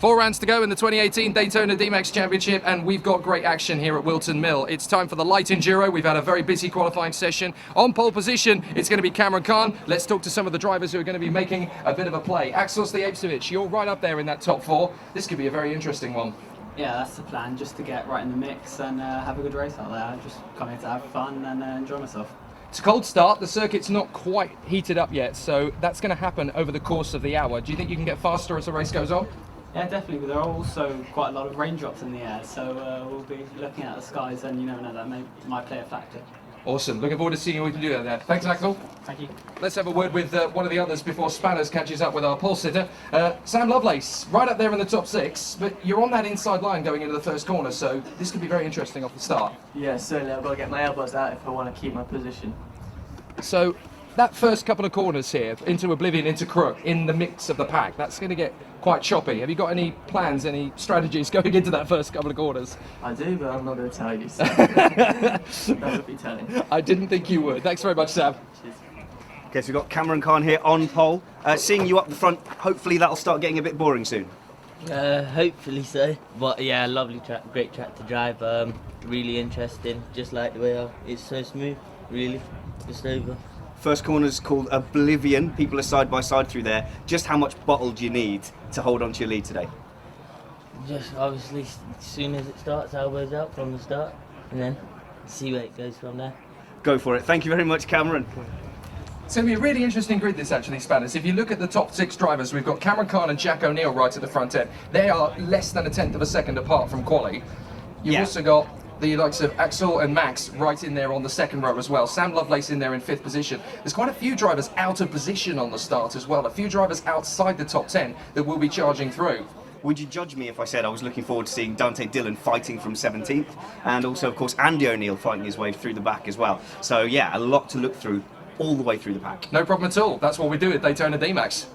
4 rounds to go in the 2018 Daytona DMAX Championship, and we've got great action here at Wilton Mill. It's time for the light enduro. We've had a very busy qualifying session. On pole position, it's going to be Kameron Khan. Let's talk to some of the drivers who are going to be making a bit of a play. Axel Slijepcevic, you're right up there in that top 4. This could be a very interesting one. Yeah, that's the plan, just to get right in the mix and have a good race out there. Just come here to have fun and enjoy myself. It's a cold start. The circuit's not quite heated up yet, so that's going to happen over the course of the hour. Do you think you can get faster as the race goes on? Yeah, definitely, but there are also quite a lot of raindrops in the air, so we'll be looking at the skies, and you never know, that might play a factor. Awesome. Looking forward to seeing what we can do there. Thanks, Axel. Thank you. Let's have a word with one of the others before Spanners catches up with our pole sitter. Sam Lovelace, right up there in the top 6, but you're on that inside line going into the first corner, so this could be very interesting off the start. Yeah, certainly. I've got to get my elbows out if I want to keep my position. So that first couple of corners here, into Oblivion, into Crook, in the mix of the pack, that's going to get quite choppy. Have you got any plans, any strategies going into that first couple of corners? I do, but I'm not going to tell you, so that would be telling. I didn't think you would. Thanks very much, Sam. Cheers. Okay, so we've got Kameron Khan here on pole. Seeing you up the front, hopefully that'll start getting a bit boring soon. Hopefully so. But yeah, lovely track, great track to drive. Really interesting, just like the way it's so smooth, really, just over. First corner's called Oblivion. People are side by side through there. Just how much bottle do you need to hold on to your lead today? Just obviously, as soon as it starts, elbows out from the start, and then see where it goes from there. Go for it. Thank you very much, Cameron. It's going to be a really interesting grid, this actually, Spanners. If you look at the top 6 drivers, we've got Kameron Khan and Jack O'Neill right at the front end. They are less than a tenth of a second apart from quali. You've also got the likes of Axel and Max right in there on the second row as well. Sam Lovelace in there in 5th position. There's quite a few drivers out of position on the start as well. A few drivers outside the top 10 that will be charging through. Would you judge me if I said I was looking forward to seeing Dante Dhillon fighting from 17th, and also, of course, Andy O'Neill fighting his way through the back as well? So yeah, a lot to look through all the way through the pack. No problem at all. That's what we do at Daytona DMAX.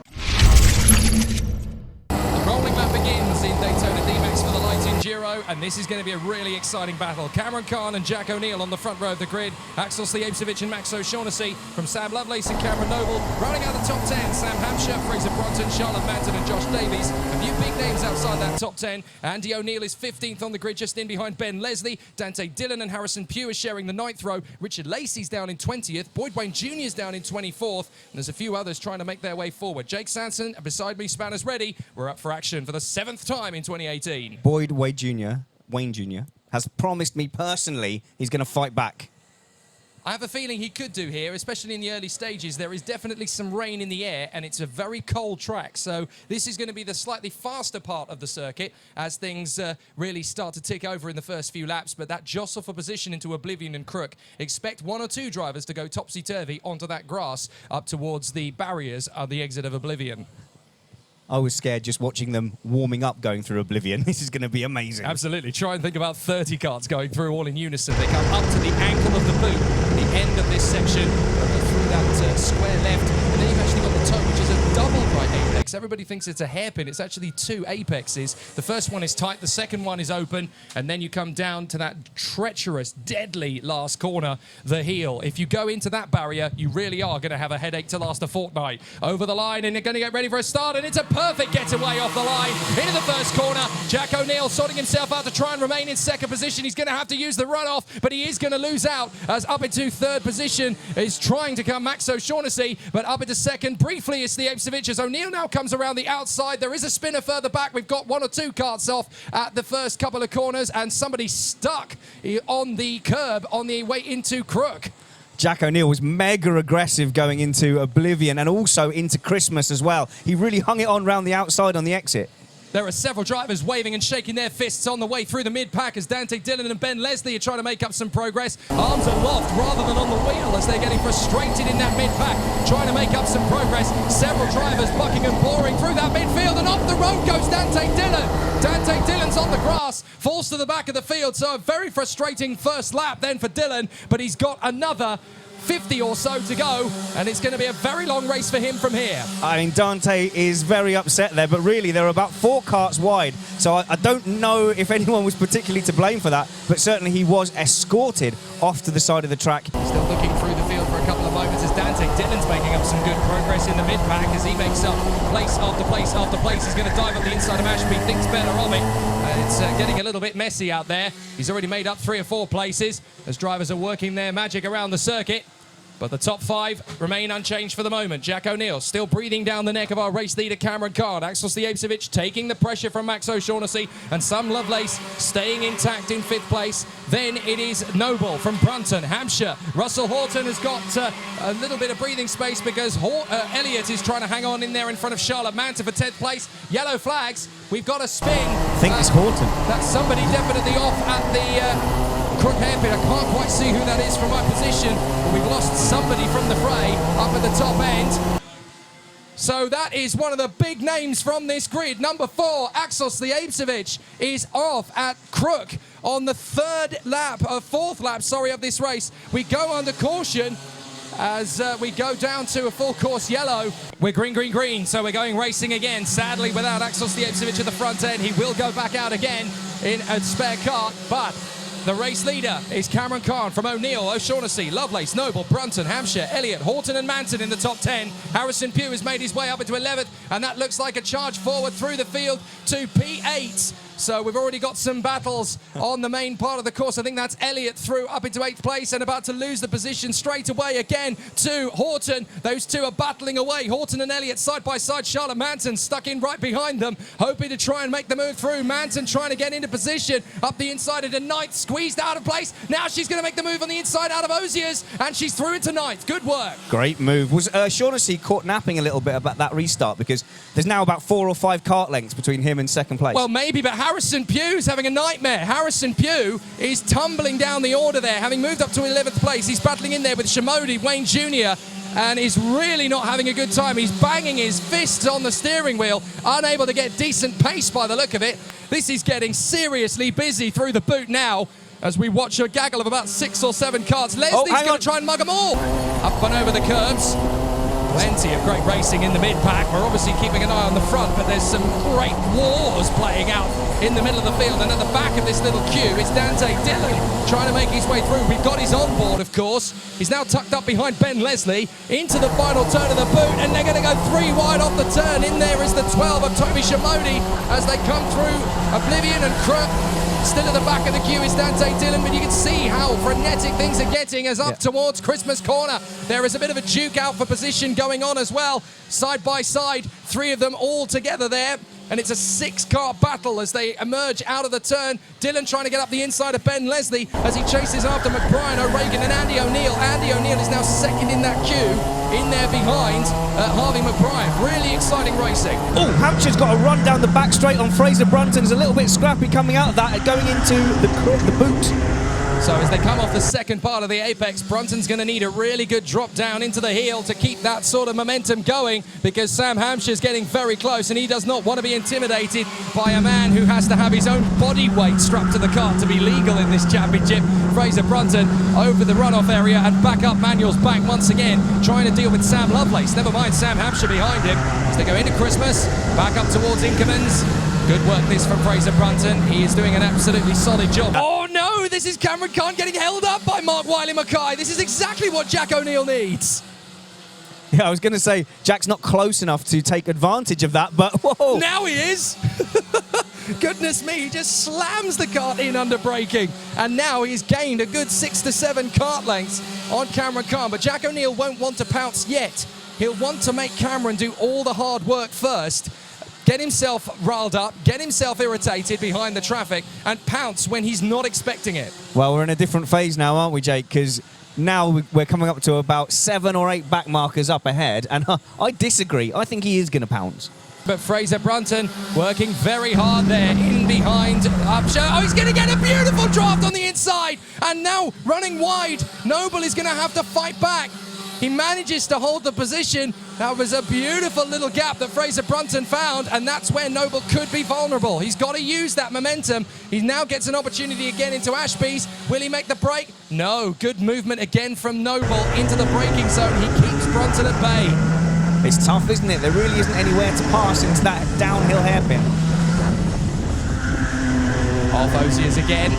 The rolling map begins in Daytona DMAX for the light enduro, and this is going to be a really exciting battle. Kameron Khan and Jack O'Neill on the front row of the grid. Axel Slijepcevic and Max O'Shaughnessy from Sam Lovelace and Cameron Noble. Rounding out the top 10, Sam Hampshire, Fraser, Brunton, Charlotte Manton and Josh Davies. A few big names outside that top 10. Andy O'Neill is 15th on the grid, just in behind Ben Leslie. Dante Dhillon and Harrison Pugh are sharing the 9th row. Richard Lacey's down in 20th. Boyd Wayne Jr. is down in 24th. And there's a few others trying to make their way forward. Jake Sanson, beside me, Spanners ready. We're up for action for the 7th time in 2018. Boyd Wayne Jr. has promised me personally he's going to fight back. I have a feeling he could do here, especially in the early stages. There is definitely some rain in the air, and it's a very cold track. So this is going to be the slightly faster part of the circuit as things really start to tick over in the first few laps. But that jostle for position into Oblivion and Crook. Expect 1 or 2 drivers to go topsy-turvy onto that grass up towards the barriers of the exit of Oblivion. I was scared just watching them warming up going through Oblivion. This is going to be amazing. Absolutely. Try and think about 30 karts going through all in unison. They come up to the ankle of the boot, the end of this section, through that square left, and then you've actually got the toe, which is a double right apex. Everybody thinks it's a hairpin. It's actually 2 apexes. The first one is tight, the second one is open, and then you come down to that treacherous, deadly last corner, the heel. If you go into that barrier, you really are going to have a headache to last a fortnight. Over the line, and you're going to get ready for a start, and it's a perfect getaway off the line into the first corner. Jack O'Neill sorting himself out to try and remain in second position. He's going to have to use the runoff, but he is going to lose out as up into third position is trying to come Max O'Shaughnessy, but up into second briefly is Slijepcevic as O'Neill now comes around the outside. There is a spinner further back. We've got 1 or 2 karts off at the first couple of corners, and somebody stuck on the curb on the way into Crook. Jack O'Neill was mega aggressive going into Oblivion and also into Christmas as well. He really hung it on round the outside on the exit. There are several drivers waving and shaking their fists on the way through the mid-pack as Dante Dhillon and Ben Leslie are trying to make up some progress. Arms aloft rather than on the wheel as they're getting frustrated in that mid-pack, trying to make up some progress. Several drivers bucking and boring through that midfield, and off the road goes Dante Dhillon. Dante Dhillon's on the grass, falls to the back of the field, so a very frustrating first lap then for Dhillon, but he's got another 50 or so to go, and it's going to be a very long race for him from here. I mean, Dante is very upset there, but really there are about 4 karts wide, so I don't know if anyone was particularly to blame for that, but certainly he was escorted off to the side of the track. Still looking through the field for a couple of moments as Dante Dhillon's making up some good progress in the mid-pack as he makes up place after place after place. He's going to dive up the inside of Ashby, thinks better of it. It's getting a little bit messy out there. He's already made up 3 or 4 places as drivers are working their magic around the circuit. But the top 5 remain unchanged for the moment. Jack O'Neill still breathing down the neck of our race leader, Kameron Khan. Axel Stiepsevich taking the pressure from Max O'Shaughnessy, and Sam Lovelace staying intact in 5th place. Then it is Noble from Brunton, Hampshire. Russell Horton has got a little bit of breathing space because Elliott is trying to hang on in there in front of Charlotte Manton for 10th place. Yellow flags. We've got a spin. I think it's Horton. That's somebody definitely off at the crook hairpin. I can't quite see who that is from my position, but we've lost somebody from the fray up at the top end. So that is one of the big names from this grid. Number 4, Axel Stiepsevich is off at crook on the 4th lap of this race. We go under caution as we go down to a full course yellow. We're green, green, green, so we're going racing again. Sadly, without Axel Stiepsevich at the front end, he will go back out again in a spare car, but the race leader is Kameron Khan from O'Neill, O'Shaughnessy, Lovelace, Noble, Brunton, Hampshire, Elliott, Horton and Manton in the top 10. Harrison Pugh has made his way up into 11th, and that looks like a charge forward through the field to P8. So we've already got some battles on the main part of the course. I think that's Elliott through up into 8th place and about to lose the position straight away again to Horton. Those two are battling away. Horton and Elliott side by side. Charlotte Manton stuck in right behind them, hoping to try and make the move through. Manton trying to get into position up the inside into 9th, squeezed out of place. Now she's going to make the move on the inside out of Ozier's, and she's through into 9th. Good work. Great move. Was Shaughnessy caught napping a little bit about that restart because there's now about 4 or 5 kart lengths between him and 2nd place? Well, maybe, but Harrison Pugh's having a nightmare. Harrison Pugh is tumbling down the order there, having moved up to 11th place. He's battling in there with Shimodi, Wayne Jr., and is really not having a good time. He's banging his fists on the steering wheel, unable to get decent pace by the look of it. This is getting seriously busy through the boot now as we watch a gaggle of about 6 or 7 cars. Leslie's going to try and mug them all. Up and over the curbs. Plenty of great racing in the mid-pack. We're obviously keeping an eye on the front, but there's some great wars playing out in the middle of the field. And at the back of this little queue is Dante Dhillon trying to make his way through. We've got his onboard, of course. He's now tucked up behind Ben Leslie into the final turn of the boot, and they're going to go 3 wide off the turn. In there is the 12 of Toby Shimodi as they come through Oblivion and Crook. Still at the back of the queue is Dante Dhillon, but you can see how frenetic things are getting as up towards Christmas Corner. There is a bit of a duke out for position going on as well. Side by side, 3 of them all together there. And it's a 6-car battle as they emerge out of the turn. Dhillon trying to get up the inside of Ben Leslie as he chases after McBrien, O'Regan and Andy O'Neill. Andy O'Neill is now 2nd in that queue, in there behind Harvey McBrien. Really exciting racing. Oh, Hampshire's got a run down the back straight on Fraser. Brunton's a little bit scrappy coming out of that and going into the boot. So as they come off the 2nd part of the apex, Brunton's going to need a really good drop down into the heel to keep that sort of momentum going, because Sam Hampshire's getting very close and he does not want to be intimidated by a man who has to have his own body weight strapped to the car to be legal in this championship. Fraser Brunton over the runoff area and back up Manuel's back once again, trying to deal with Sam Lovelace. Never mind Sam Hampshire behind him as they go into Christmas, back up towards Inkermans. Good work this from Fraser Brunton. He is doing an absolutely solid job. Oh no, this is Kameron Khan getting held up by Mark Wiley-Mackay. This is exactly what Jack O'Neill needs. Yeah, I was going to say, Jack's not close enough to take advantage of that, but whoa. Now he is. Goodness me, he just slams the kart in under braking. And now he's gained a good 6 to 7 kart lengths on Kameron Khan. But Jack O'Neill won't want to pounce yet. He'll want to make Kameron do all the hard work first, get himself riled up, get himself irritated behind the traffic, and pounce when he's not expecting it. Well, we're in a different phase now, aren't we, Jake? Because now we're coming up to about 7 or 8 back markers up ahead, and I disagree. I think he is going to pounce. But Fraser Brunton working very hard there in behind Hampshire. Oh, he's going to get a beautiful draft on the inside, and now running wide. Noble is going to have to fight back. He manages to hold the position. That was a beautiful little gap that Fraser Brunton found, and that's where Noble could be vulnerable. He's got to use that momentum. He now gets an opportunity again into Ashby's. Will he make the break? No. Good movement again from Noble into the braking zone. He keeps Brunton at bay. It's tough, isn't it? There really isn't anywhere to pass into that downhill hairpin. Off Osiers again.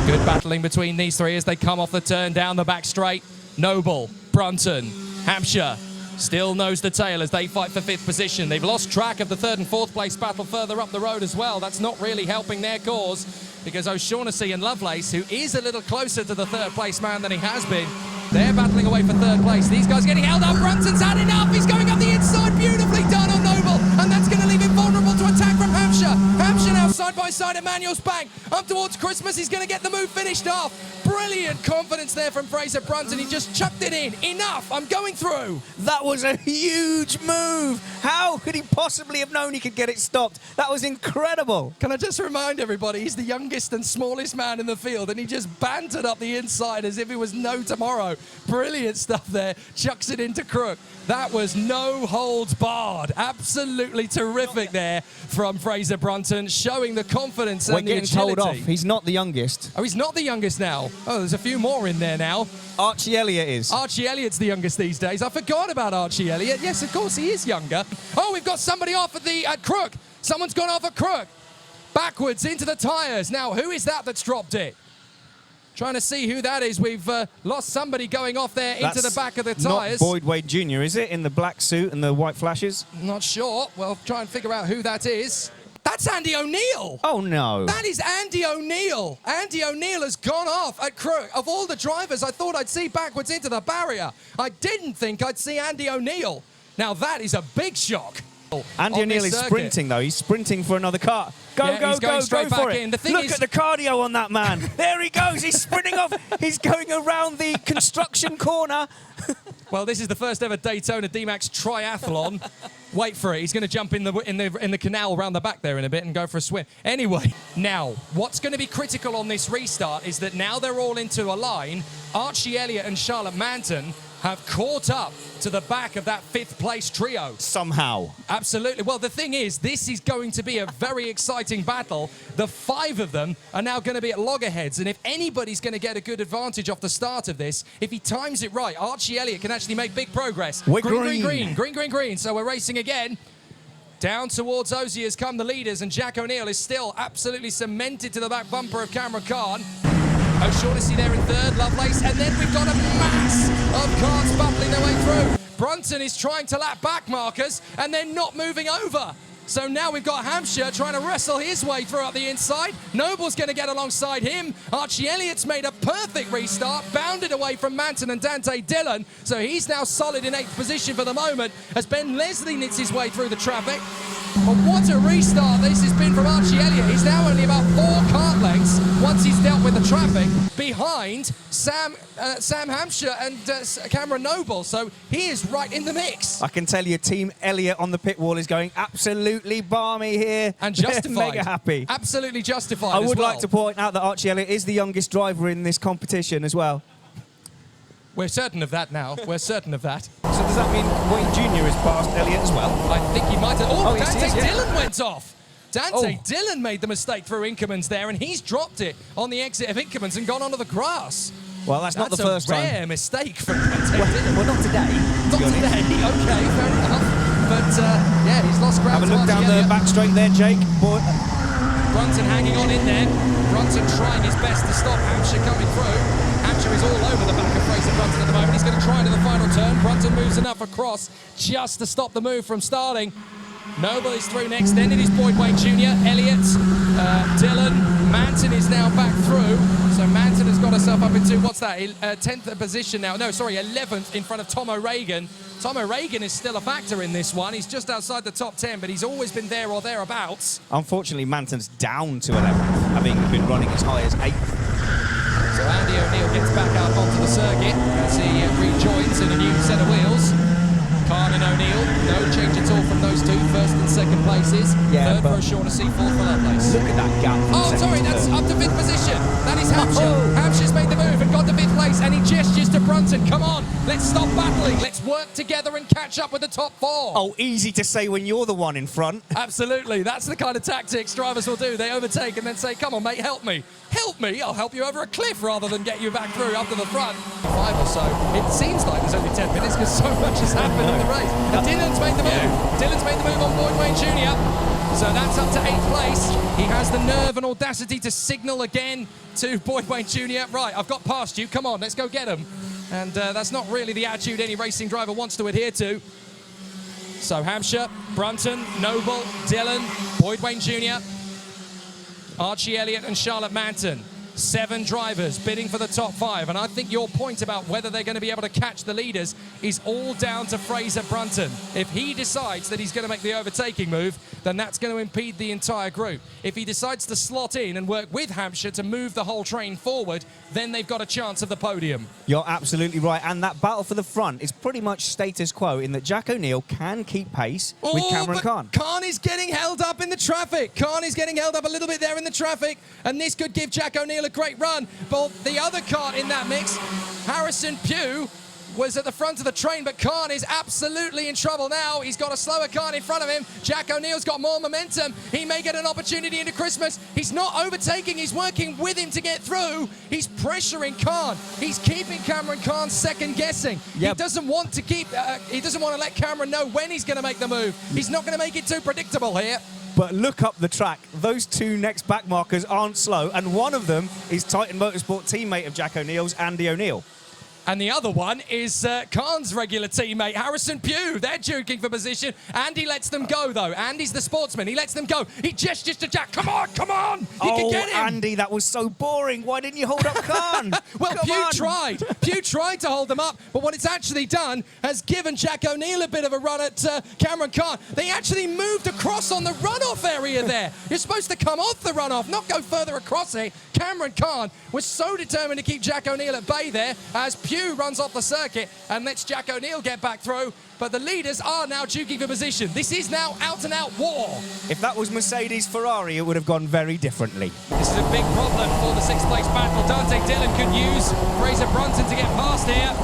Good battling between these 3 as they come off the turn down the back straight. Noble, Brunton, Hampshire still knows the tail as they fight for 5th position. They've lost track of the 3rd and 4th place battle further up the road as well. That's not really helping their cause because O'Shaughnessy and Lovelace, who is a little closer to the 3rd place man than he has been, they're battling away for 3rd place. These guys getting held up. Brunton's had enough. He's going up the inside. Beautifully done on Noble. And that's going to leave him vulnerable to attack from Hampshire. Hampshire now side by side at Manuel's back. Up towards Christmas. He's going to get the move finished off. Brilliant confidence there from Fraser Brunton. He just chucked it in. Enough. I'm going through. That was a huge move. How could he possibly have known he could get it stopped? That was incredible. Can I just remind everybody, he's the youngest and smallest man in the field, and he just bantered up the inside as if it was no tomorrow. Brilliant stuff there. Chucks it into Crook. That was no holds barred. Absolutely terrific there from Fraser Brunton, showing the confidence and the agility. We're getting told off. He's not the youngest. Oh, he's not the youngest now. Oh, there's a few more in there now. Archie Elliott is. Archie Elliott's the youngest these days. I forgot about Archie Elliott. Yes, of course, he is younger. Oh, we've got somebody off at Crook. Someone's gone off at Crook. Backwards into the tyres. Now, who is that that's dropped it? Trying to see who that is. We've lost somebody going off there into the back of the tyres. Not Boyd Wade Jr., is it? In the black suit and the white flashes? Not sure. Well, try and figure out who that is. That's Andy O'Neill. Oh, no. That is Andy O'Neill. Andy O'Neill has gone off at Crook. Of all the drivers I thought I'd see backwards into the barrier, I didn't think I'd see Andy O'Neill. Now, that is a big shock. Andy O'Neill is sprinting, though. He's sprinting for another car. Go for it. Look at the cardio on that man. There he goes. He's sprinting off. He's going around the construction corner. Well, this is the first ever Daytona DMAX triathlon. Wait for it. He's going to jump in the canal around the back there in a bit and go for a swim. Anyway, now, what's going to be critical on this restart is that now they're all into a line. Archie Elliott and Charlotte Manton have caught up to the back of that 5th place trio. Somehow. Absolutely. Well, the thing is, this is going to be a very exciting battle. The 5 of them are now going to be at loggerheads, and if anybody's going to get a good advantage off the start of this, if he times it right, Archie Elliott can actually make big progress. We're green. So we're racing again. Down towards Osier has come the leaders, and Jack O'Neill is still absolutely cemented to the back bumper of Kameron Khan. O'Shaughnessy there in 3rd, Lovelace, and then we've got a mass of cars battling their way through. Brunton is trying to lap back markers, and they're not moving over. So now we've got Hampshire trying to wrestle his way through up the inside. Noble's going to get alongside him. Archie Elliott's made a perfect restart, bounded away from Manton and Dante Dhillon. So he's now solid in 8th position for the moment as Ben Leslie knits his way through the traffic. But what a restart this has been from Archie Elliott. He's now only about 4 kart lengths once he's dealt with the traffic behind Sam Hampshire and Cameron Noble. So he is right in the mix. I can tell you, Team Elliott on the pit wall is going absolutely balmy here. And justified. Mega happy. Absolutely justified. I would like to point out that Archie Elliott is the youngest driver in this competition as well. We're certain of that now. We're certain of that. So does that mean Wayne Jr. has passed Elliott as well? I think he might have. Oh, yes, Dante yeah. Dhillon went off. Dante Dhillon made the mistake through Inkermans there, and he's dropped it on the exit of Inkermans and gone onto the grass. Well, that's not the first time. That's a rare mistake from Dante Dhillon. Well, not today. Not today. Okay, fair enough. But, yeah, he's lost ground. Have a look down the back straight there, Jake. Brunton hanging on in there. Brunton trying his best to stop Hampshire coming through. Hampshire is all over the back of Fraser Brunton at the moment. He's going to try into the final turn. Brunton moves enough across just to stop the move from starting. Noble is through next. Then it is Boyd Wayne Jr., Elliott, Dhillon. Manton is now back through. So Manton has got herself up into, what's that, 10th position now. No, sorry, 11th in front of Tom O'Regan. Tom O'Regan is still a factor in this one. He's just outside the top 10, but he's always been there or thereabouts. Unfortunately, Manton's down to 11th, having been running as high as 8th. So Andy O'Neill gets back out onto the circuit as he rejoins in a new set of wheels. Khan and O'Neill, no change at all from those two, 1st and 2nd places. Yeah, 3rd for O'Shaughnessy, 4th for Lovelace. Look at that gap. Oh, sorry, that's up to 5th position. That is Hampshire. Hampshire's made the move and got to 5th place, and he gestures to Brunton. Come on, let's stop battling. Let's work together and catch up with the top 4. Oh, easy to say when you're the one in front. Absolutely. That's the kind of tactics drivers will do. They overtake and then say, come on, mate, help me. Help me, I'll help you over a cliff rather than get you back through up to the front. 5 or so. It seems like there's only 10 minutes because so much has happened in the race. And Dhillon's made the move. Dhillon's made the move on Boyd Wayne Jr. So that's up to 8th place. He has the nerve and audacity to signal again to Boyd Wayne Jr. Right, I've got past you. Come on, let's go get him. And that's not really the attitude any racing driver wants to adhere to. So Hampshire, Brunton, Noble, Dhillon, Boyd Wayne Jr., Archie Elliott and Charlotte Manton. 7 drivers bidding for the top 5, and I think your point about whether they're going to be able to catch the leaders is all down to Fraser Brunton. If he decides that he's going to make the overtaking move, then that's going to impede the entire group. If he decides to slot in and work with Hampshire to move the whole train forward, then they've got a chance of the podium. You're absolutely right, and that battle for the front is pretty much status quo in that Jack O'Neill can keep pace with Kameron Khan. Khan is getting held up in the traffic. Khan is getting held up a little bit there in the traffic, and this could give Jack O'Neill a great run. But the other car in that mix, Harrison Pugh, was at the front of the train, but Khan is absolutely in trouble now. He's got a slower car in front of him. Jack O'Neill's got more momentum. He may get an opportunity into Christmas. He's not overtaking. He's working with him to get through. He's pressuring Khan. He's keeping Kameron Khan second guessing. Yep. He doesn't want to he doesn't want to let Kameron know when he's going to make the move. He's not going to make it too predictable here. But look up the track. Those 2 next back markers aren't slow, and one of them is Titan Motorsport teammate of Jack O'Neill's, Andy O'Neill. And the other one is Khan's regular teammate, Harrison Pugh. They're duking for position. Andy lets them go, though. Andy's the sportsman. He lets them go. He gestures to Jack. Come on, come on. You can get him. Andy, that was so boring. Why didn't you hold up Khan? Well, Pugh tried. Pugh tried to hold them up, but what it's actually done has given Jack O'Neill a bit of a run at Kameron Khan. They actually moved across on the runoff area there. You're supposed to come off the runoff, not go further across it. Kameron Khan was so determined to keep Jack O'Neill at bay there as Pugh runs off the circuit and lets Jack O'Neill get back through. But the leaders are now duking for position. This is now out-and-out war. If that was Mercedes Ferrari, it would have gone very differently. This is a big problem for the 6th place battle. Dante Dhillon could use Fraser Brunton to get past here.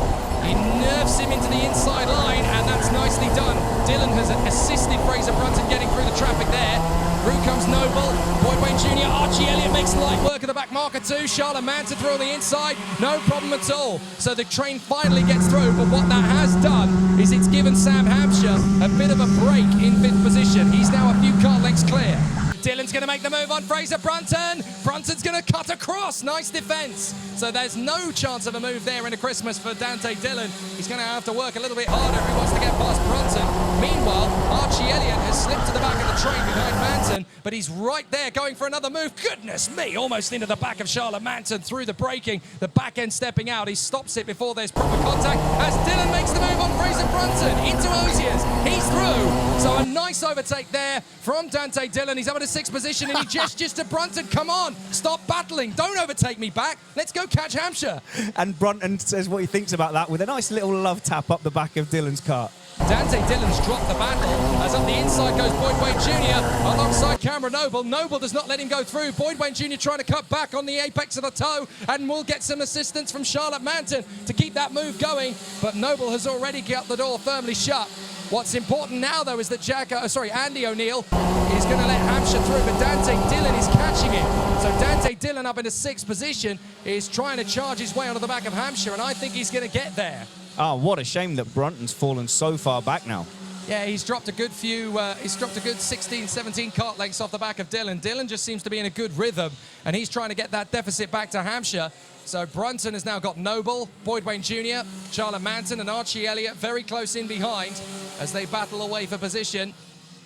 He nerves him into the inside line, and that's nicely done. Dhillon has assisted Fraser Brunton getting through the traffic there. Through comes Noble, Boyd Wayne Jr., Archie Elliott makes light work of the back marker too. Charlotte Manton through on the inside, no problem at all. So the train finally gets through, but what that has done is it's given Sam Hampshire a bit of a break in 5th position. He's now a few car lengths clear. Dhillon's going to make the move on Fraser Brunton. Brunton's going to cut across. Nice defence. So there's no chance of a move there into Christmas for Dante Dhillon. He's going to have to work a little bit harder if he wants to get past Brunton. Meanwhile, Archie Elliott has slipped to the back of the train behind Manton, but he's right there going for another move. Goodness me, almost into the back of Charlotte Manton through the braking. The back end stepping out. He stops it before there's proper contact as Dhillon makes the move on Fraser Brunton into Osiers. He's through. So a nice overtake there from Dante Dhillon. He's up to 6th position and he gestures to Brunton. Come on, stop battling. Don't overtake me back. Let's go catch Hampshire. And Brunton says what he thinks about that with a nice little love tap up the back of Dhillon's car. Dante Dhillon's dropped the battle as up the inside goes Boyd Wayne Jr. alongside Cameron Noble. Noble does not let him go through. Boyd Wayne Jr. trying to cut back on the apex of the toe and will get some assistance from Charlotte Manton to keep that move going. But Noble has already got the door firmly shut. What's important now, though, is that Andy O'Neill is going to let Hampshire through, but Dante Dhillon is catching it. So Dante Dhillon up into 6th position is trying to charge his way onto the back of Hampshire, and I think he's going to get there. Oh, what a shame that Brunton's fallen so far back now. Yeah, he's dropped a good 16, 17 kart lengths off the back of Dhillon. Dhillon just seems to be in a good rhythm, and he's trying to get that deficit back to Hampshire. So Brunton has now got Noble, Boyd Wayne Jr., Charlotte Manton and Archie Elliott very close in behind as they battle away for position.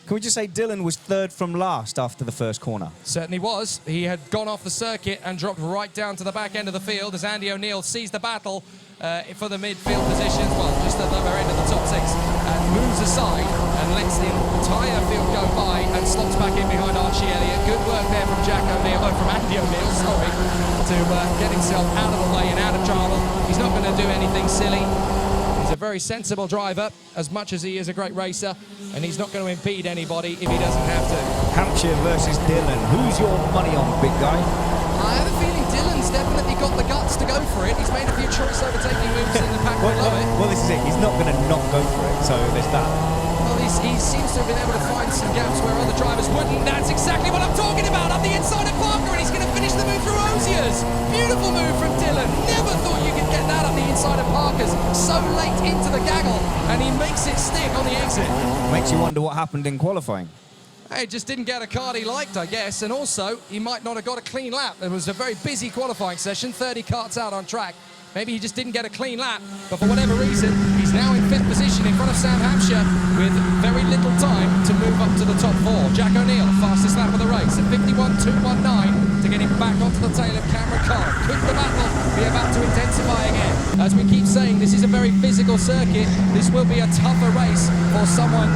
Can we just say Dhillon was 3rd from last after the first corner? Certainly was. He had gone off the circuit and dropped right down to the back end of the field as Andy O'Neill sees the battle for the midfield positions, well, just the lower end of the top 6, and moves aside and lets the entire field go by and slots back in behind Archie Elliott. Good work there from from Andy O'Neill, sorry, to get himself out of the way and out of trouble. He's not going to do anything silly. He's a very sensible driver, as much as he is a great racer, and he's not going to impede anybody if he doesn't have to. Hampshire versus Dhillon. Who's your money on, big guy? I have a feeling Dhillon's definitely got the guts to go for it. He's made a few choice overtaking moves in the pack below it. Well, this is it. He's not going to not go for it, so there's that. Well, he seems to have been able to find some gaps where other drivers wouldn't. That's exactly what I'm talking about. Up the inside of Parker, and he's going to finish the move through Osiers. Beautiful move from Dhillon. Never thought you could get that up the inside of Parker's so late into the gaggle, and he makes it stick on the exit. Makes you wonder what happened in qualifying. He just didn't get a card he liked, I guess, and also he might not have got a clean lap. It was a very busy qualifying session, 30 karts out on track, Maybe he just didn't get a clean lap, but for whatever reason, he's now in 5th position in front of Sam Hampshire with very little time to move up to the top 4. Jack O'Neill, fastest lap of the race at 51.219 to get him back onto the tail of Kameron Khan. Could the battle be about to intensify again? As we keep saying, this is a very physical circuit. This will be a tougher race for someone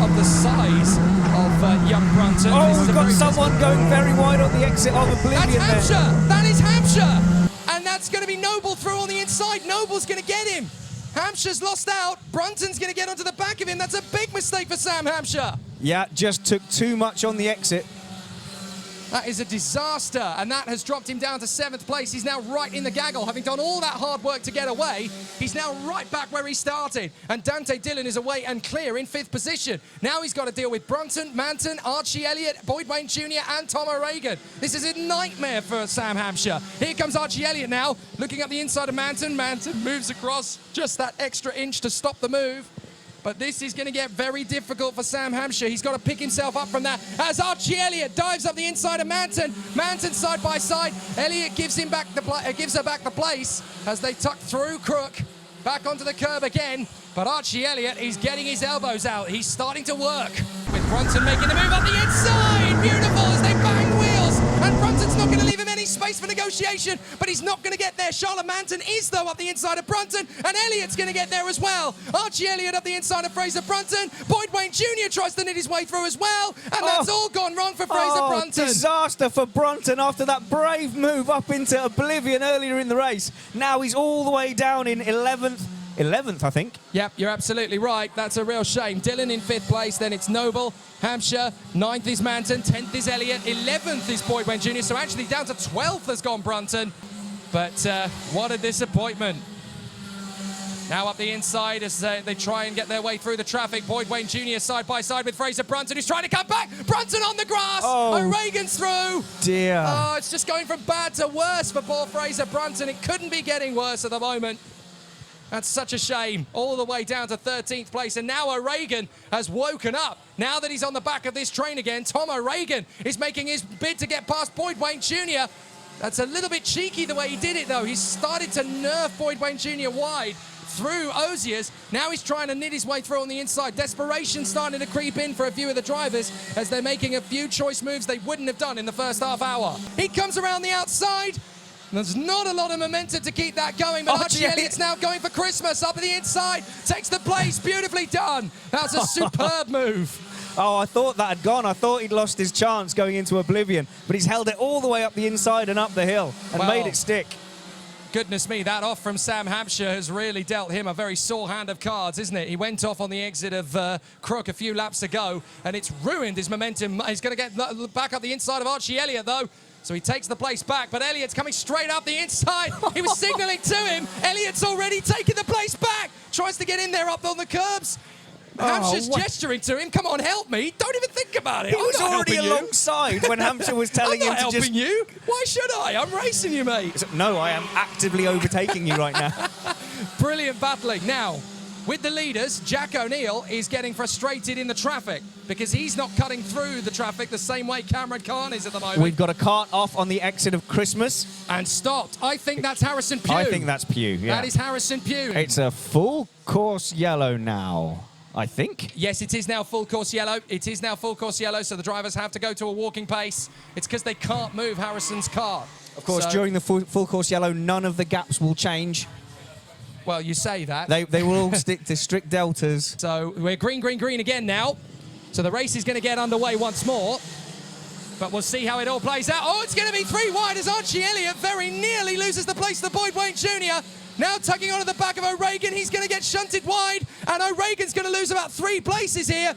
of the size of young Brunton. Oh, we've got someone going very wide on the exit of Oblivion. That's Hampshire! That is Hampshire! And that's going to be Noble through on the inside. Noble's going to get him. Hampshire's lost out. Brunton's going to get onto the back of him. That's a big mistake for Sam Hampshire. Yeah, just took too much on the exit. That is a disaster, and that has dropped him down to 7th place. He's now right in the gaggle. Having done all that hard work to get away, he's now right back where he started. And Dante Dhillon is away and clear in 5th position. Now he's got to deal with Brunton, Manton, Archie Elliott, Boyd Wayne Jr. and Tom O'Regan. This is a nightmare for Sam Hampshire. Here comes Archie Elliott now, looking up the inside of Manton. Manton moves across just that extra inch to stop the move. But this is going to get very difficult for Sam Hampshire. He's got to pick himself up from that. As Archie Elliott dives up the inside of Manton. Manton side by side. Elliott gives her back the place as they tuck through Crook. Back onto the curb again. But Archie Elliott is getting his elbows out. He's starting to work. With Brunton making the move up the inside. Beautiful as they bang wheels. And Brunton's not going to leave him any space for negotiation, but he's not going to get there. Charlotte Manton is, though, up the inside of Brunton, and Elliott's going to get there as well. Archie Elliott up the inside of Fraser Brunton. Boyd Wayne Jr. tries to knit his way through as well, and that's all gone wrong for Fraser Brunton. Disaster for Brunton after that brave move up into Oblivion earlier in the race. Now he's all the way down in 11th, I think. Yep, you're absolutely right. That's a real shame. Dhillon in 5th place, then it's Noble, Hampshire, 9th is Manton, 10th is Elliott, 11th is Boyd Wayne Jr., so actually down to 12th has gone Brunton. But what a disappointment. Now up the inside as they try and get their way through the traffic. Boyd Wayne Jr. side by side with Fraser Brunton, who's trying to come back. Brunton on the grass. Oh, O'Regan's through. Dear. Oh, it's just going from bad to worse for poor Fraser Brunton. It couldn't be getting worse at the moment. That's such a shame. All the way down to 13th place. And now O'Regan has woken up. Now that he's on the back of this train again, Tom O'Regan is making his bid to get past Boyd Wayne Jr. That's a little bit cheeky the way he did it, though. He's started to nerf Boyd Wayne Jr. wide through Osiers. Now he's trying to knit his way through on the inside. Desperation starting to creep in for a few of the drivers as they're making a few choice moves they wouldn't have done in the first half hour. He comes around the outside. There's not a lot of momentum to keep that going, but Archie Elliott's now going for Christmas up at the inside. Takes the place, beautifully done. That's a superb move. Oh, I thought that had gone. I thought he'd lost his chance going into Oblivion, but he's held it all the way up the inside and up the hill and made it stick. Goodness me, that off from Sam Hampshire has really dealt him a very sore hand of cards, isn't it? He went off on the exit of Crook a few laps ago, and it's ruined his momentum. He's going to get back up the inside of Archie Elliott, though. So he takes the place back, but Elliott's coming straight up the inside. He was signalling to him. Elliott's already taken the place back. Tries to get in there up on the curbs. Hampshire's gesturing to him. Come on, help me. Don't even think about it. He was already alongside when Hampshire was telling him to just... I'm not helping you. Why should I? I'm racing you, mate. No, I am actively overtaking you right now. Brilliant battling. Now, with the leaders, Jack O'Neill is getting frustrated in the traffic because he's not cutting through the traffic the same way Kameron Khan is at the moment. We've got a cart off on the exit of Christmas. And stopped. I think that's Harrison Pugh. I think that's Pugh, yeah. That is Harrison Pugh. It's a full course yellow now, I think. Yes, it is now full course yellow. It is now full course yellow, so the drivers have to go to a walking pace. It's because they can't move Harrison's car. Of course, during the full course yellow, none of the gaps will change. Well, you say that. They will all stick to strict deltas. So we're green, green, green again now. So the race is going to get underway once more. But we'll see how it all plays out. Oh, it's going to be 3 wide as Archie Elliott very nearly loses the place to Boyd Wayne Jr. Now tugging onto the back of O'Regan. He's going to get shunted wide. And O'Regan's going to lose about 3 places here.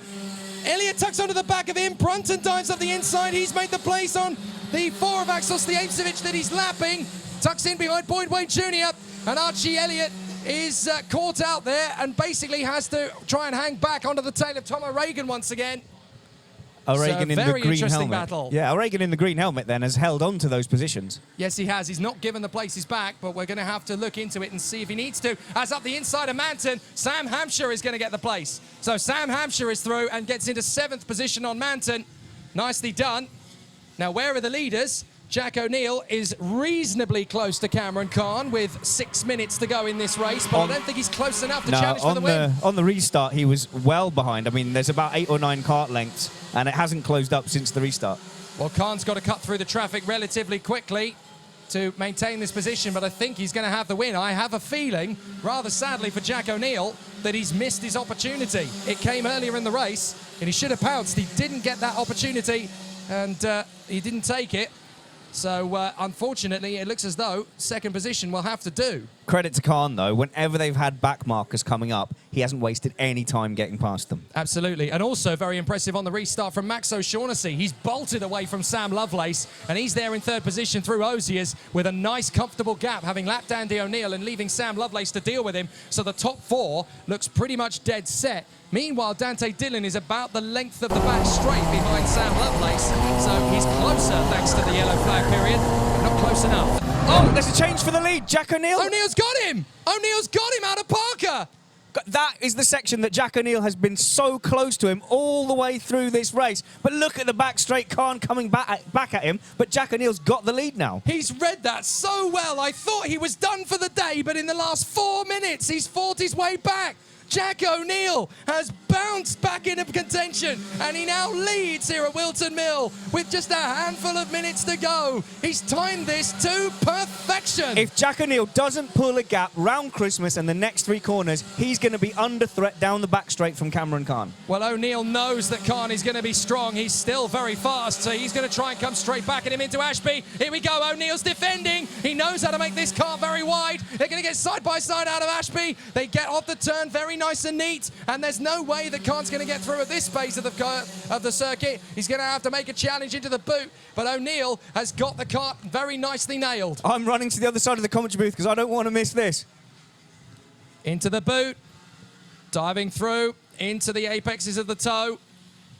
Elliott tucks onto the back of him. Brunton dives up the inside. He's made the place on the 4 of Axel Stiemcevic that he's lapping. Tucks in behind Boyd Wayne Jr. And Archie Elliott is caught out there and basically has to try and hang back onto the tail of Tom O'Regan once again. O'Regan in the green helmet. Battle. Yeah, O'Regan in the green helmet then has held on to those positions. Yes, he has. He's not given the places back, but we're going to have to look into it and see if he needs to. As up the inside of Manton, Sam Hampshire is going to get the place. So Sam Hampshire is through and gets into 7th position on Manton. Nicely done. Now, where are the leaders? Jack O'Neill is reasonably close to Kameron Khan with 6 minutes to go in this race, but I don't think he's close enough to challenge for the win. On the restart, he was well behind. I mean, there's about 8 or 9 kart lengths, and it hasn't closed up since the restart. Well, Khan's got to cut through the traffic relatively quickly to maintain this position, but I think he's going to have the win. I have a feeling, rather sadly for Jack O'Neill, that he's missed his opportunity. It came earlier in the race, and he should have pounced. He didn't get that opportunity, and he didn't take it. So, unfortunately, it looks as though second position will have to do. Credit to Khan, though. Whenever they've had back markers coming up, he hasn't wasted any time getting past them. Absolutely. And also very impressive on the restart from Max O'Shaughnessy. He's bolted away from Sam Lovelace, and he's there in third position through Osiers with a nice, comfortable gap, having lapped Andy O'Neill and leaving Sam Lovelace to deal with him. So the top 4 looks pretty much dead set. Meanwhile, Dante Dhillon is about the length of the back straight behind Sam Lovelace. So he's closer thanks to the yellow flag period, but not close enough. Oh, there's a change for the lead. Jack O'Neill. O'Neill's got him. O'Neill's got him out of Parker. That is the section that Jack O'Neill has been so close to him all the way through this race. But look at the back straight, Khan coming back at him, but Jack O'Neill's got the lead now. He's read that so well. I thought he was done for the day, but in the last 4 minutes, he's fought his way back. Jack O'Neill has bounced back into contention, and he now leads here at Wilton Mill with just a handful of minutes to go. He's timed this to perfection. If Jack O'Neill doesn't pull a gap round Christmas and the next 3 corners, he's going to be under threat down the back straight from Kameron Khan. Well, O'Neill knows that Khan is going to be strong. He's still very fast, so he's going to try and come straight back at him into Ashby. Here we go. O'Neill's defending. He knows how to make this car very wide. They're going to get side by side out of Ashby. They get off the turn very nice and neat, and there's no way that Khan's going to get through at this phase of the circuit. He's going to have to make a challenge into the boot, but O'Neill has got the car very nicely nailed. I'm running to the other side of the commentary booth because I don't want to miss this. Into the boot, diving through into the apexes of the toe.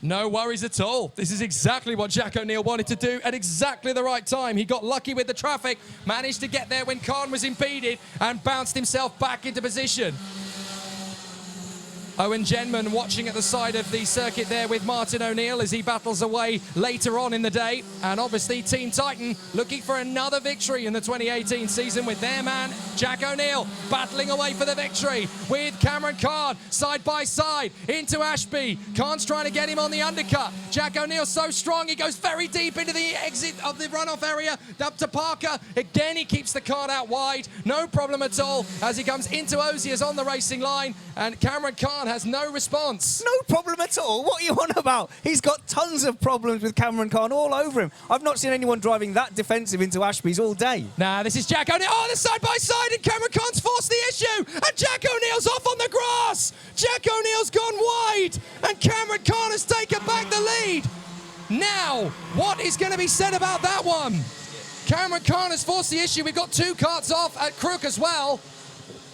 No worries at all. This is exactly what Jack O'Neill wanted to do at exactly the right time. He got lucky with the traffic, managed to get there when Khan was impeded, and bounced himself back into position. Owen Genman watching at the side of the circuit there with Martin O'Neill as he battles away later on in the day. And obviously Team Titan looking for another victory in the 2018 season with their man Jack O'Neill battling away for the victory with Kameron Khan side by side into Ashby. Khan's trying to get him on the undercut. Jack O'Neill's so strong he goes very deep into the exit of the runoff area up to Parker. Again he keeps the car out wide. No problem at all as he comes into Osiers on the racing line, and Kameron Khan has no response. No problem at all. What are you on about? He's got tons of problems with Kameron Khan all over him. I've not seen anyone driving that defensive into Ashby's all day. Nah, this is Jack O'Neill. Oh, the side by side, and Kameron Khan's forced the issue, and Jack O'Neill's off on the grass. Jack O'Neill's gone wide, and Kameron Khan has taken back the lead. Now, what is going to be said about that one? Kameron Khan has forced the issue. We've got 2 karts off at Crook as well.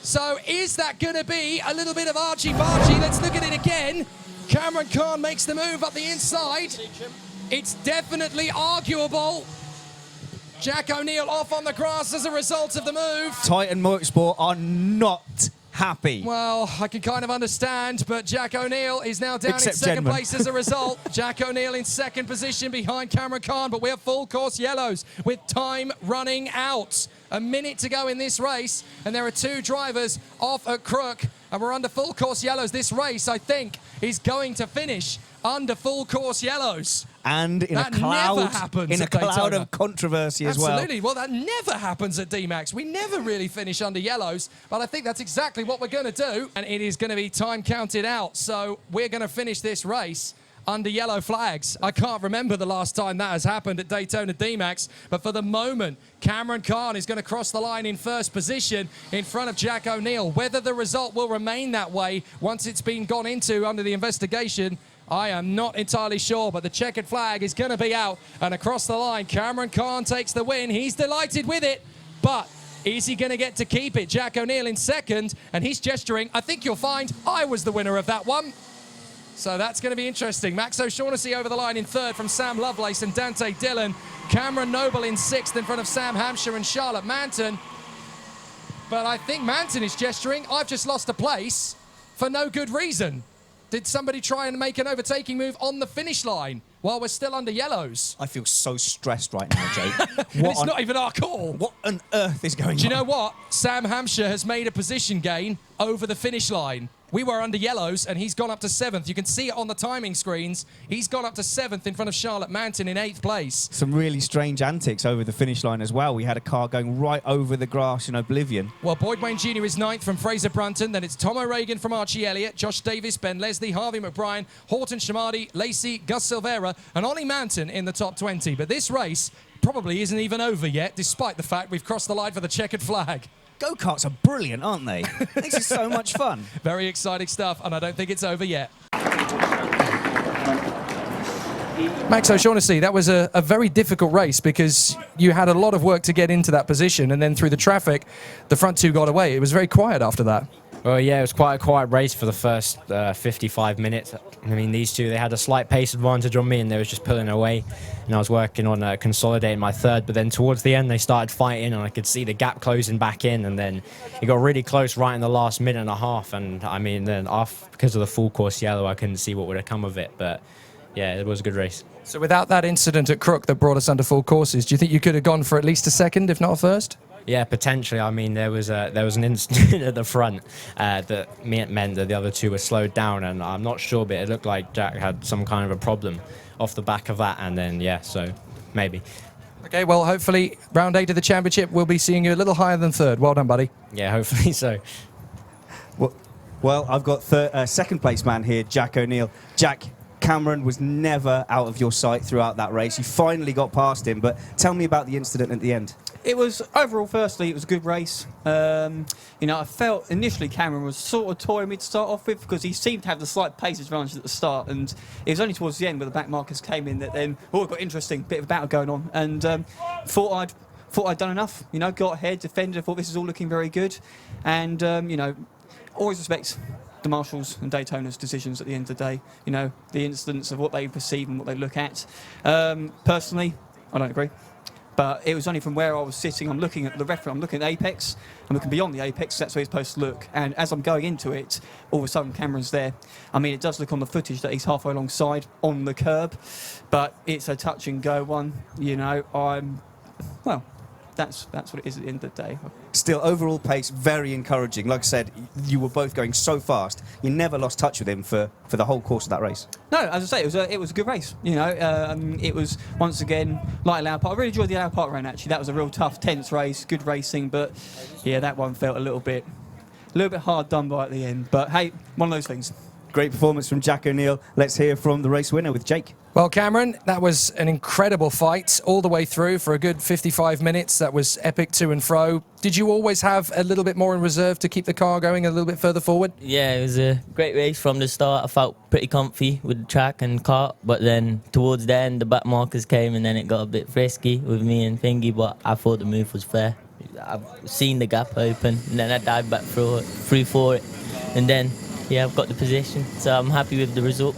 So is that going to be a little bit of archie-barchie? Let's look at it again. Kameron Khan makes the move up the inside. It's definitely arguable. Jack O'Neill off on the grass as a result of the move. Titan Motorsport are not happy. Well, I can kind of understand, but Jack O'Neill is now down Except in second Genman. place as a result. Jack O'Neill in second position behind Kameron Khan, but we have full course yellows with time running out. A minute to go in this race, and there are 2 drivers off at Crook, and we're under full course yellows. This race, I think, is going to finish under full course yellows. And in that a cloud, never happens in a at cloud Daytona. of controversy as well. Absolutely. Well, that never happens at DMAX. We never really finish under yellows, but I think that's exactly what we're going to do, and it is going to be time counted out. So we're going to finish this race under yellow flags. I can't remember the last time that has happened at Daytona DMAX, but for the moment, Kameron Khan is going to cross the line in first position in front of Jack O'Neill. Whether the result will remain that way once it's been gone into under the investigation, I am not entirely sure, but the checkered flag is going to be out, and across the line, Kameron Khan takes the win. He's delighted with it, but is he going to get to keep it? Jack O'Neill in second, and he's gesturing. I think you'll find I was the winner of that one. So that's going to be interesting. Max O'Shaughnessy over the line in third from Sam Lovelace and Dante Dhillon. Cameron Noble in sixth in front of Sam Hampshire and Charlotte Manton. But I think Manton is gesturing, I've just lost a place for no good reason. Did somebody try and make an overtaking move on the finish line? while we're still under yellows. I feel so stressed right now, Jake. It's not even our call. What on earth is going on? Do you know what? Sam Hampshire has made a position gain over the finish line. We were under yellows, and he's gone up to 7th. You can see it on the timing screens. He's gone up to 7th in front of Charlotte Manton in 8th place. Some really strange antics over the finish line as well. We had a car going right over the grass in oblivion. Well, Boyd Wayne Jr. is 9th from Fraser Brunton. Then it's Tom O'Regan from Archie Elliott, Josh Davis, Ben Leslie, Harvey McBrien, Horton Shamadi, Lacey, Gus Silvera, and Ollie Manton in the top 20. But this race probably isn't even over yet, despite the fact we've crossed the line for the checkered flag. Go-karts are brilliant, aren't they? This is so much fun. Very exciting stuff, and I don't think it's over yet. Max O'Shaughnessy, that was a very difficult race because you had a lot of work to get into that position, and then through the traffic, the front two got away. It was very quiet after that. Well, yeah, it was quite a quiet race for the first 55 minutes. I mean, these two, they had a slight pace advantage on me, and they was just pulling away. And I was working on consolidating my third, but then towards the end, they started fighting, and I could see the gap closing back in, and then it got really close right in the last minute and a half. And I mean, then because of the full course yellow, I couldn't see what would have come of it. But yeah, it was a good race. So without that incident at Crook that brought us under full courses, do you think you could have gone for at least a second, if not a first? Yeah, potentially. I mean, there was an incident at the front that meant that the other two were slowed down, and I'm not sure, but it looked like Jack had some kind of a problem off the back of that, and then, yeah, so maybe. Okay, well, hopefully, round 8 of the championship, we'll be seeing you a little higher than third. Well done, buddy. Yeah, hopefully so. Well, I've got second place man here, Jack O'Neill. Jack, Kameron was never out of your sight throughout that race. You finally got past him, but tell me about the incident at the end. It was, overall, firstly, it was a good race. You know, I felt initially Kameron was sort of toying me to start off with because he seemed to have the slight pace advantage at the start, and it was only towards the end where the back markers came in that then, it got interesting, bit of a battle going on, and thought I'd done enough, you know, got ahead, defended, thought this is all looking very good, and, you know, always respect the marshals and Daytona's decisions at the end of the day, you know, the incidents of what they perceive and what they look at. Personally, I don't agree. But it was only from where I was sitting, I'm looking at the referee, I'm looking at the apex, I'm looking beyond the apex, that's where he's supposed to look. And as I'm going into it, all of a sudden Cameron's there. I mean, it does look on the footage that he's halfway alongside on the curb, but it's a touch and go one, you know, well, that's what it is at the end of the day. Still, overall pace, very encouraging. Like I said, you were both going so fast. You never lost touch with him for the whole course of that race. No, as I say, it was a good race. You know, it was, once again, like Loud Park. I really enjoyed the Loud Park run, actually. That was a real tough, tense race, good racing. But, yeah, that one felt a little bit hard done by at the end. But, hey, one of those things. Great performance from Jack O'Neill. Let's hear from the race winner with Jake. Well, Kameron, that was an incredible fight all the way through for a good 55 minutes. That was epic to and fro. Did you always have a little bit more in reserve to keep the car going a little bit further forward? Yeah, it was a great race from the start. I felt pretty comfy with the track and kart, but then towards the end, the back markers came and then it got a bit frisky with me and Thingy, but I thought the move was fair. I've seen the gap open and then I dived back through for it. And then, yeah, I've got the position, so I'm happy with the result.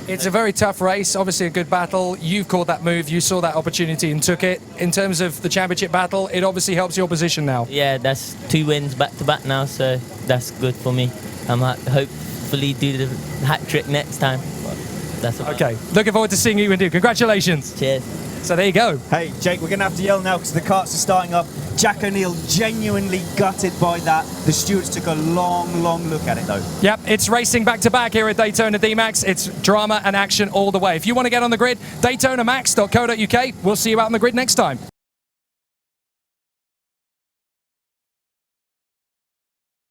It's a very tough race, obviously a good battle. You've caught that move, you saw that opportunity and took it. In terms of the championship battle, it obviously helps your position now. Yeah, that's 2 wins back-to-back now, so that's good for me. I'm hopefully do the hat trick next time. That's okay, looking forward to seeing you and do. Congratulations. Cheers. So there you go. Hey, Jake, we're going to have to yell now because the karts are starting up. Jack O'Neill genuinely gutted by that. The stewards took a long, long look at it, though. Yep, it's racing back-to-back here at Daytona DMAX. It's drama and action all the way. If you want to get on the grid, DaytonaMax.co.uk. We'll see you out on the grid next time.